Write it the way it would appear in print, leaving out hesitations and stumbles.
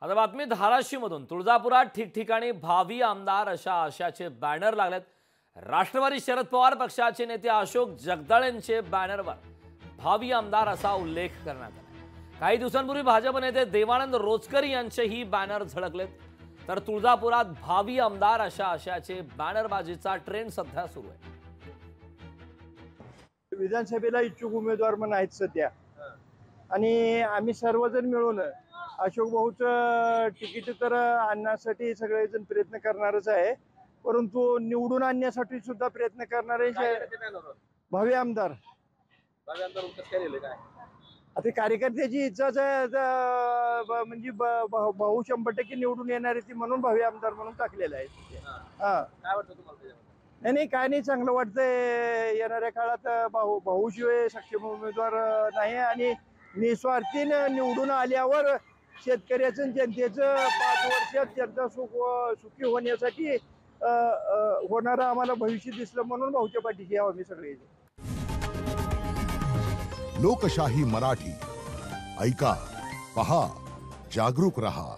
आता बातमी धाराशिवमधून तुळजापुरात ठिकठिकाणी भावी आमदार अशा आशाचे बॅनर लागलेत। राष्ट्रवादी शरद पवार पक्षाचे नेते अशोक जगदाळेंचे बॅनरवर भावी आमदार असा उल्लेख करण्यात आला। काही दिवसांपूर्वी भाजप नेते देवानंद रोचकर यांचेही बॅनर झळकलेत। तर तुळजापुरात भावी आमदार अशा आशाचे बॅनरबाजीचा ट्रेंड सध्या सुरू आहे। विधानसभेला इच्छुक उमेदवार पण आहेत सध्या, आणि आम्ही सर्वजण मिळून अशोक भाऊचं तिकीट तर आणण्यासाठी सगळेजण प्रयत्न करणारच आहे, परंतु निवडून आणण्यासाठी सुद्धा प्रयत्न करणारे भावी आमदार। आता कार्यकर्त्याची इच्छाच आहे, म्हणजे भाऊ 100% निवडून येणार आहे ती, म्हणून भावी आमदार म्हणून टाकलेलं आहे। काय वाटतं तुम्हाला? नाही, काय नाही, चांगलं वाटतंय। येणाऱ्या काळात भाऊशिवाय सक्षम उमेदवार नाही, आणि निस्वार्थीने निवडून आल्यावर शेतकऱ्याचं जनतेचं 5 वर्षात जनता सुखी होण्यासाठी होणारं आम्हाला भविष्य दिसलं, म्हणून भाऊच्या पाठीशी आम्ही सगळे। लोकशाही मराठी ऐका, पहा, जागरूक रहा।